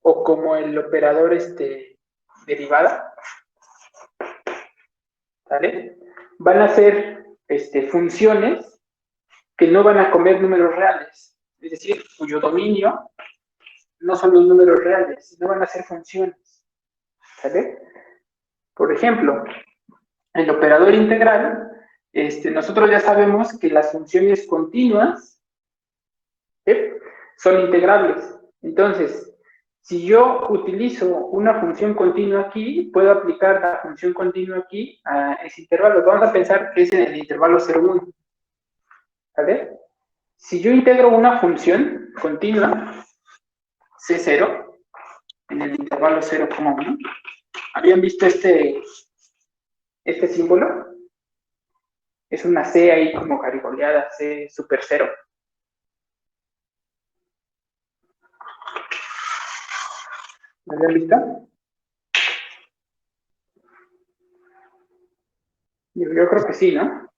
o como el operador derivada, ¿sale? Van a ser funciones que no van a comer números reales, es decir, cuyo dominio no son los números reales, sino van a ser funciones, ¿sale? Por ejemplo, el operador integral, nosotros ya sabemos que las funciones continuas son integrables. Entonces, si yo utilizo una función continua aquí, puedo aplicar la función continua aquí a ese intervalo. Vamos a pensar que es en el intervalo 0,1. ¿Vale? Si yo integro una función continua, C0, en el intervalo 0,1, ¿habían visto este símbolo? Es una C ahí como garigoleada, C super 0. ¿Lo habían visto? Yo creo que sí, ¿no?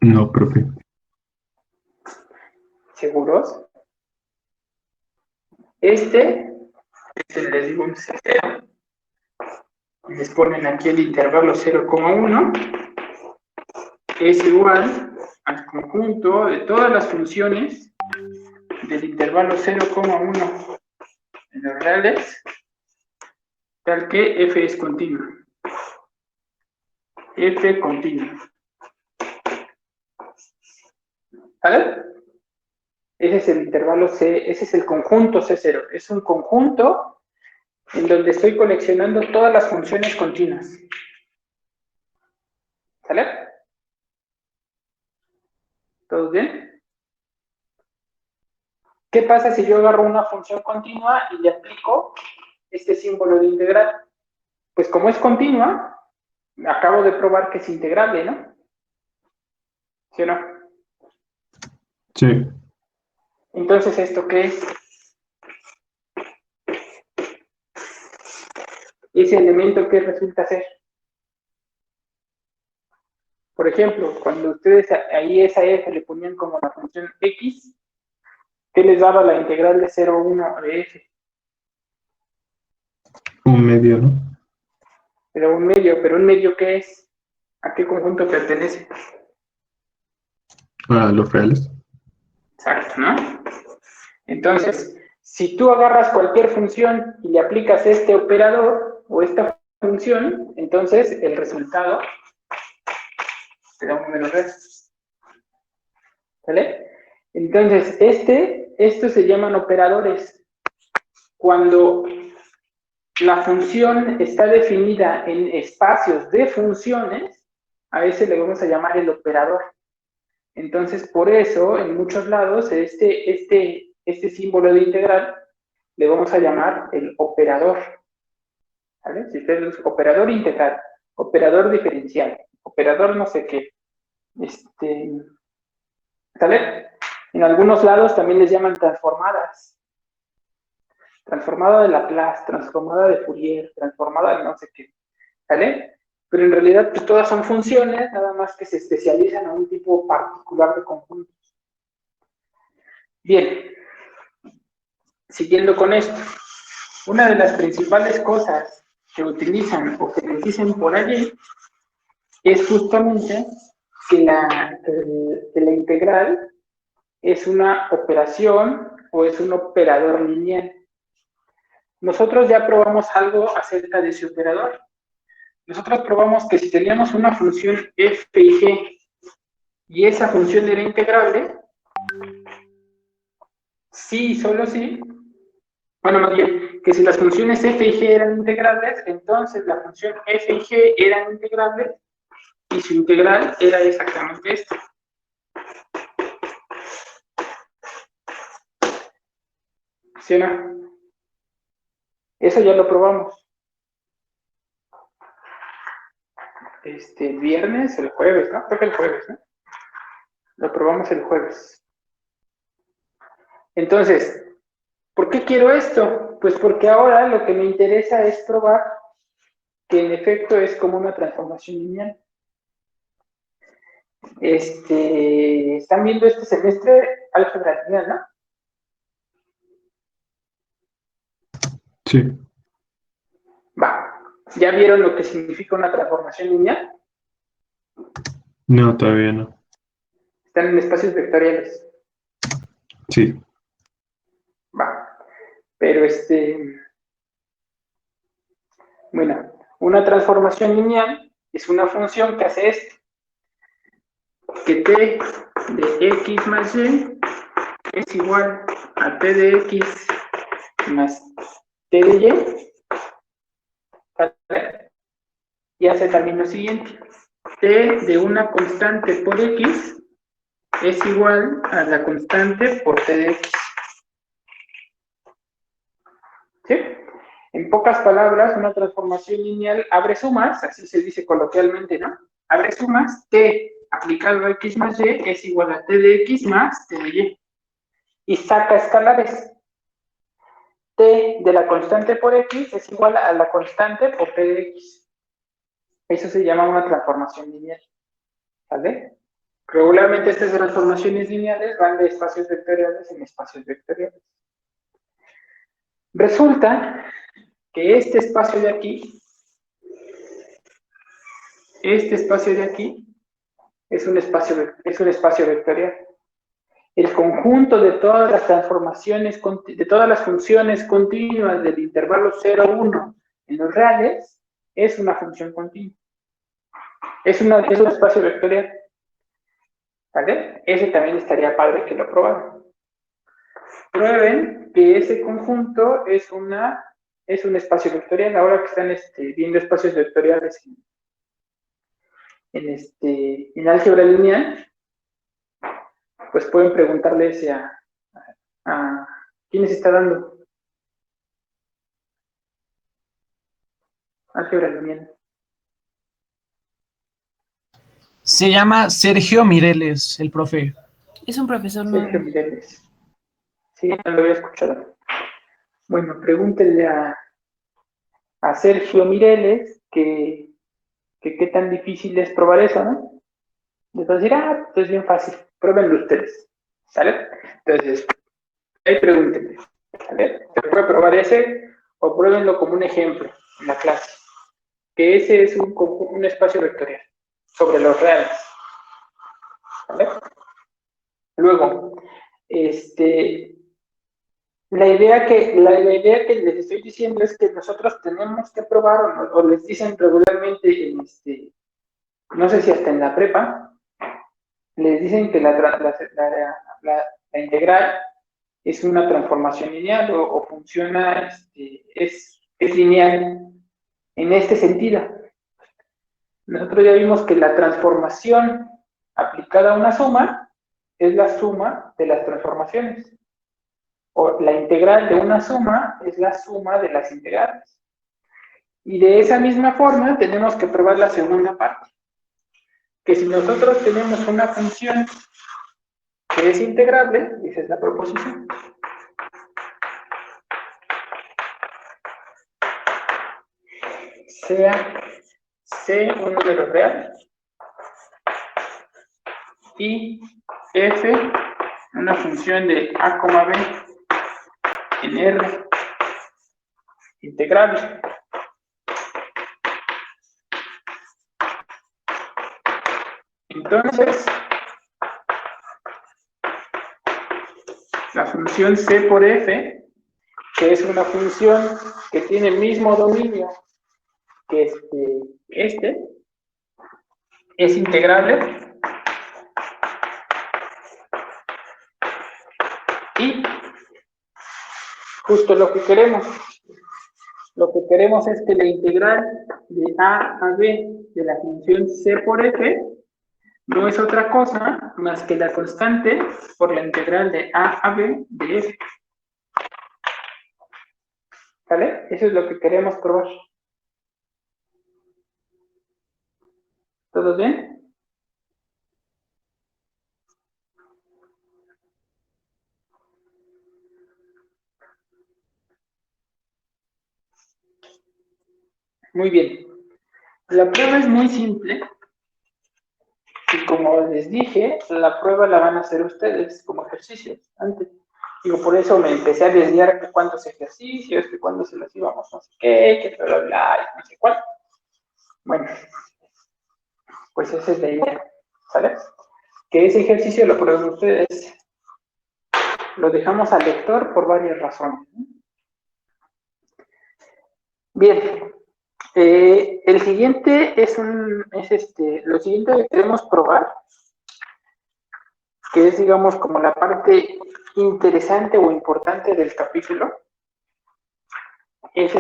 No, profe. ¿Seguros? les digo un C0. Les ponen aquí el intervalo 0,1. Es igual al conjunto de todas las funciones del intervalo 0,1 en los reales, tal que f es continua. F continua. ¿Vale? Ese es el intervalo C, ese es el conjunto C0. Es un conjunto en donde estoy coleccionando todas las funciones continuas. ¿Sale? ¿Todos bien? ¿Qué pasa si yo agarro una función continua y le aplico este símbolo de integral? Pues como es continua, acabo de probar que es integrable, ¿no? ¿Sí o no? Sí. Entonces, ¿esto qué es? Ese elemento que resulta ser. Por ejemplo, cuando ustedes ahí esa f le ponían como la función x, ¿qué les daba la integral de 0 a 1 de f? Un medio, ¿no? Pero un medio ¿qué es? ¿A qué conjunto pertenece? A los reales. Exacto, ¿no? Entonces, si tú agarras cualquier función y le aplicas este operador o esta función, entonces el resultado te da un número real. ¿Vale? Entonces, estos se llaman operadores. Cuando la función está definida en espacios de funciones, a ese le vamos a llamar el operador. Entonces, por eso, en muchos lados, este este símbolo de integral le vamos a llamar el operador. ¿Vale? Si ustedes operador integral, operador diferencial, operador no sé qué. ¿Sale? En algunos lados también les llaman transformadas. Transformada de Laplace, transformada de Fourier, transformada de no sé qué. ¿Sale? Pero en realidad pues, todas son funciones, nada más que se especializan a un tipo particular de conjuntos. Bien. Siguiendo con esto. Una de las principales cosas que utilizan o que les dicen por allí es justamente que la integral es una operación o es un operador lineal. Nosotros ya probamos algo acerca de ese operador. Nosotros probamos que si teníamos una función f y g y esa función era integrable, sí y solo sí, bueno, más bien, que si las funciones f y g eran integrables, entonces la función f y g eran integrables y su integral era exactamente esto. ¿Sí o no? Eso ya lo probamos. El viernes, el jueves, ¿no? Creo que el jueves, ¿no? Lo probamos el jueves. Entonces, ¿por qué quiero esto? Pues porque ahora lo que me interesa es probar que en efecto es como una transformación lineal. Están viendo este semestre álgebra lineal, ¿no? Sí. Va. ¿Ya vieron lo que significa una transformación lineal? No, todavía no. Están en espacios vectoriales. Sí. Va. Pero bueno, una transformación lineal es una función que hace esto. Que t de x más y es igual a t de x más t de y. ¿Vale? Y hace también lo siguiente. T de una constante por x es igual a la constante por t de x. ¿Sí? En pocas palabras, una transformación lineal abre sumas, así se dice coloquialmente, ¿no? Abre sumas, t aplicado a x más y es igual a t de x más t de y. Y saca escalares. T de la constante por x es igual a la constante por t de x. Eso se llama una transformación lineal. ¿Vale? Regularmente estas transformaciones lineales van de espacios vectoriales en espacios vectoriales. Resulta que este espacio de aquí es un espacio vectorial. El conjunto de todas las transformaciones, de todas las funciones continuas del intervalo 0, 1 en los reales, es una función continua. Es un espacio vectorial. ¿Vale? Ese también estaría padre que lo probaran. Prueben que ese conjunto es un espacio vectorial. Ahora que están viendo espacios vectoriales en álgebra lineal, pues pueden preguntarle ese a ¿quién les está dando? Álgebra lineal. Se llama Sergio Mireles, el profe. Es un profesor nuevo. Sergio Mireles. Sí, no lo había escuchado. Bueno, pregúntenle a Sergio Mireles que qué tan difícil es probar eso, ¿no? Les va a decir, pues es bien fácil, pruébenlo ustedes, ¿sale? Entonces, ahí pregúntenle, ¿sale? ¿Se puede probar ese o pruébenlo como un ejemplo en la clase? Que ese es un espacio vectorial sobre los reales, ¿vale? Luego, la idea que les estoy diciendo es que nosotros tenemos que probar, o les dicen regularmente, no sé si hasta en la prepa, les dicen que la integral es una transformación lineal o funciona, es lineal en este sentido. Nosotros ya vimos que la transformación aplicada a una suma es la suma de las transformaciones. O la integral de una suma es la suma de las integrales. Y de esa misma forma tenemos que probar la segunda parte. Que si nosotros tenemos una función que es integrable, esa es la proposición. Sea C un número real y F una función de A, B en R integrable. Entonces, la función C por F, que es una función que tiene el mismo dominio que este es integrable y justo lo que queremos es que la integral de A a B de la función C por F no es otra cosa más que la constante por la integral de A a B de F. ¿Vale? Eso es lo que queremos probar. ¿Todos bien? Muy bien. La prueba es muy simple. Y como les dije, la prueba la van a hacer ustedes como ejercicios antes. Digo, por eso me empecé a desviar que cuántos ejercicios, que cuándo se los íbamos no sé qué, que bla, bla, bla, y no sé cuál. Bueno, pues esa es la idea, ¿sale? Que ese ejercicio lo prueben ustedes. Lo dejamos al lector por varias razones. Bien. El siguiente lo siguiente que queremos probar, que es, digamos, como la parte interesante o importante del capítulo, es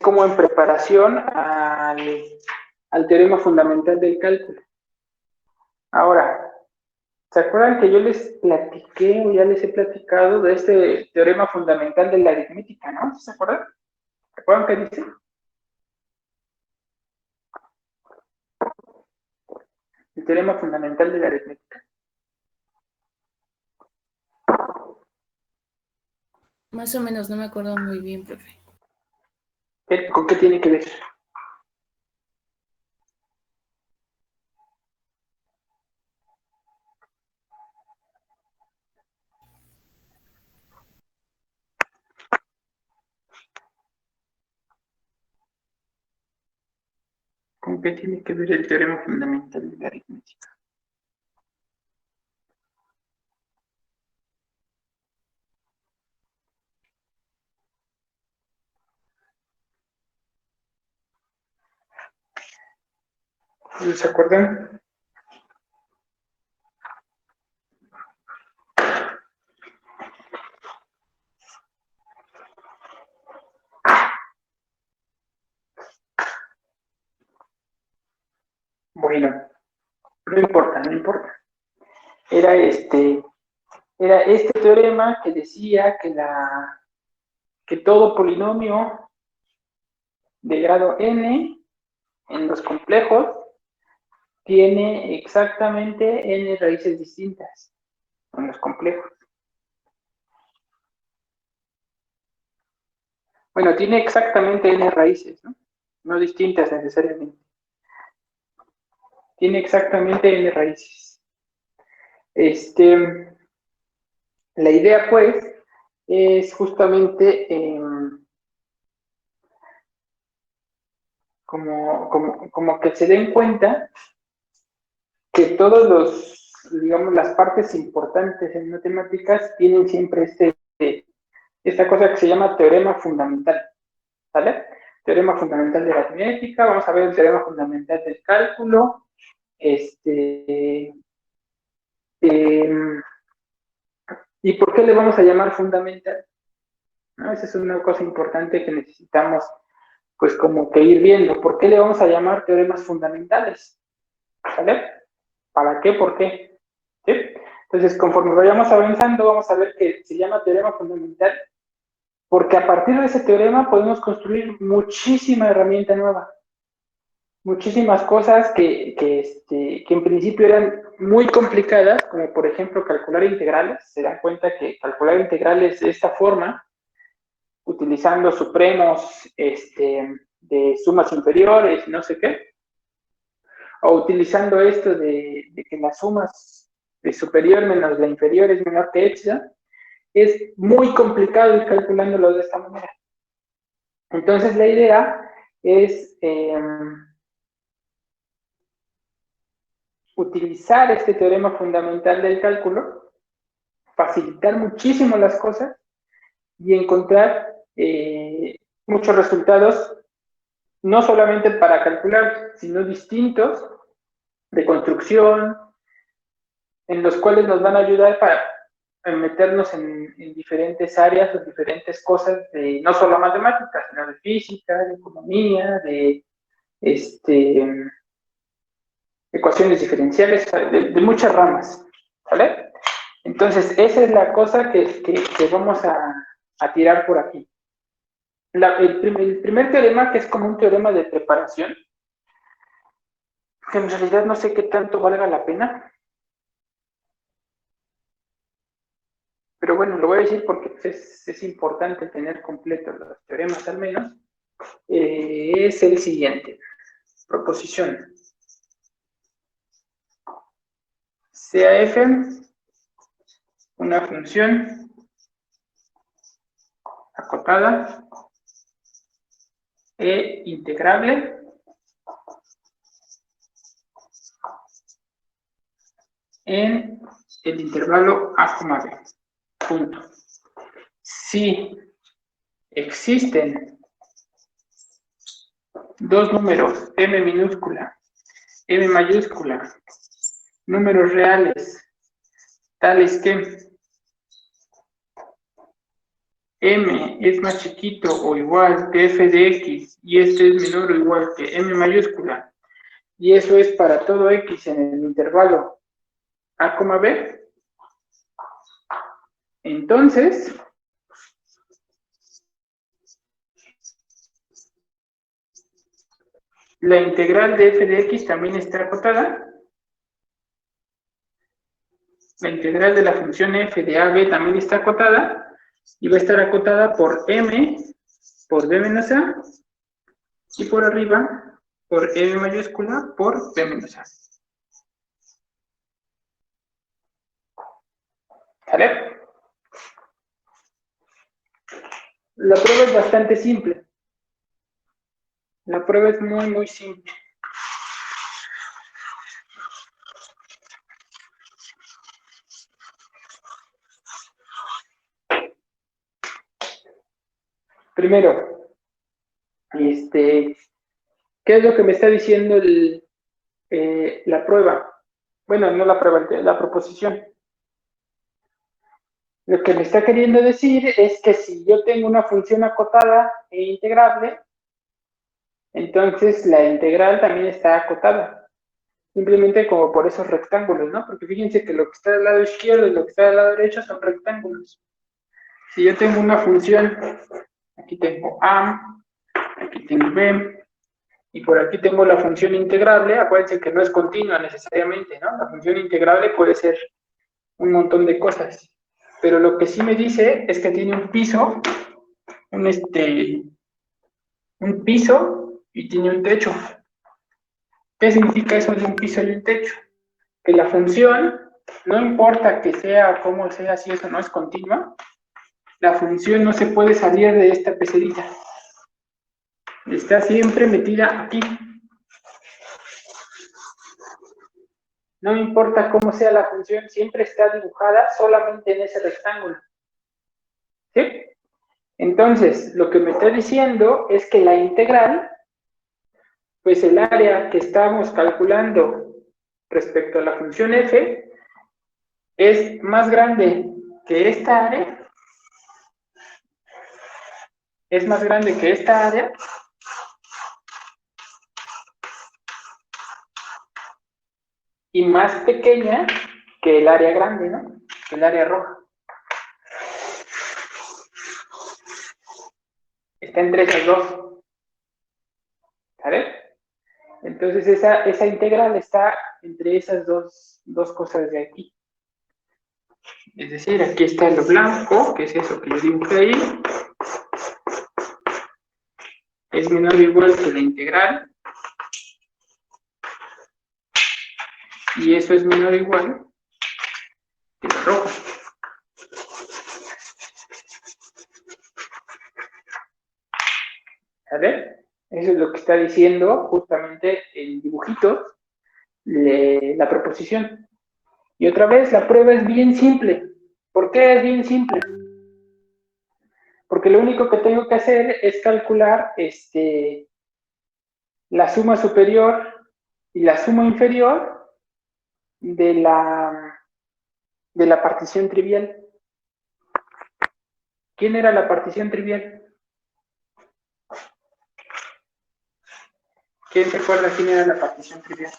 como en preparación al teorema fundamental del cálculo. Ahora, ¿se acuerdan que yo les platiqué o ya les he platicado de este teorema fundamental de la aritmética, no? ¿Se acuerdan? ¿Se acuerdan qué dice? El teorema fundamental de la aritmética. Más o menos, no me acuerdo muy bien, profe. ¿Con qué tiene que ver? ¿Con qué tiene que ver el teorema fundamental de la aritmética? ¿Se acuerdan? Bueno, no importa, no importa. Era este teorema que decía que todo polinomio de grado n en los complejos tiene exactamente n raíces distintas en los complejos. Bueno, tiene exactamente n raíces, ¿no? No distintas necesariamente. Tiene exactamente n raíces. La idea, pues, es justamente como que se den cuenta que todos digamos, las partes importantes en matemáticas tienen siempre esta cosa que se llama teorema fundamental, ¿vale? Teorema fundamental de la aritmética, vamos a ver el teorema fundamental del cálculo, ¿y por qué le vamos a llamar fundamental? ¿No? Esa es una cosa importante que necesitamos, pues, como que ir viendo. ¿Por qué le vamos a llamar teoremas fundamentales? ¿Vale? ¿Para qué? ¿Por qué? ¿Sí? Entonces, conforme vayamos avanzando, vamos a ver que se llama teorema fundamental, porque a partir de ese teorema podemos construir muchísima herramienta nueva, muchísimas cosas que en principio eran muy complicadas, como por ejemplo calcular integrales. Se dan cuenta que calcular integrales de esta forma, utilizando supremos de sumas inferiores, no sé qué, o utilizando esto de que las sumas de superior menos la inferior es menor que epsilon, es muy complicado ir calculándolo de esta manera. Entonces la idea es utilizar este teorema fundamental del cálculo, facilitar muchísimo las cosas y encontrar muchos resultados, no solamente para calcular, sino distintos, de construcción, en los cuales nos van a ayudar para meternos en diferentes áreas o diferentes cosas, no solo matemáticas, sino de física, de economía, de ecuaciones diferenciales, de muchas ramas, ¿vale? Entonces, esa es la cosa que vamos a tirar por aquí. El primer teorema, que es como un teorema de preparación, que en realidad no sé qué tanto valga la pena, pero bueno, lo voy a decir porque es importante tener completos los teoremas al menos, es el siguiente. Proposición. Sea f una función acotada e integrable en el intervalo a, b. Punto. Si existen dos números, m minúscula, m mayúscula, números reales, tales que m es más chiquito o igual que f de x y este es menor o igual que m mayúscula, y eso es para todo x en el intervalo a, b, entonces la integral de f de x también está acotada. La integral de la función f de AB también está acotada y va a estar acotada por m por b menos a y por arriba por m mayúscula por b menos a. ¿Vale? La prueba es bastante simple. La prueba es muy, muy simple. Primero, ¿qué es lo que me está diciendo la prueba? Bueno, no la prueba, la proposición. Lo que me está queriendo decir es que si yo tengo una función acotada e integrable, entonces la integral también está acotada. Simplemente como por esos rectángulos, ¿no? Porque fíjense que lo que está del lado izquierdo y lo que está del lado derecho son rectángulos. Si yo tengo una función, aquí tengo a, aquí tengo b, y por aquí tengo la función integrable, acuérdense que no es continua necesariamente, ¿no? La función integrable puede ser un montón de cosas. Pero lo que sí me dice es que tiene un piso, un piso y tiene un techo. ¿Qué significa eso de un piso y un techo? Que la función, no importa que sea como sea, si eso no es continua, la función no se puede salir de esta pecerita. Está siempre metida aquí. No importa cómo sea la función, siempre está dibujada solamente en ese rectángulo. ¿Sí? Entonces, lo que me está diciendo es que la integral, pues el área que estamos calculando respecto a la función f, es más grande que esta área, es más grande que esta área, y más pequeña que el área grande, ¿no? El área roja. Está entre esas dos. ¿Vale? Entonces esa integral está entre esas dos cosas de aquí. Es decir, aquí está lo blanco, que es eso que yo dibujé ahí. Es menor o igual que la integral. Y eso es menor o igual que lo rojo. ¿Vale? Eso es lo que está diciendo justamente el dibujito, la proposición. Y otra vez, la prueba es bien simple. ¿Por qué es bien simple? Porque lo único que tengo que hacer es calcular la suma superior y la suma inferior de la partición trivial. ¿Quién era la partición trivial? ¿Quién se acuerda quién era la partición trivial?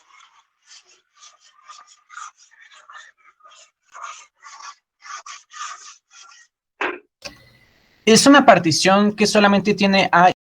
Es una partición que solamente tiene A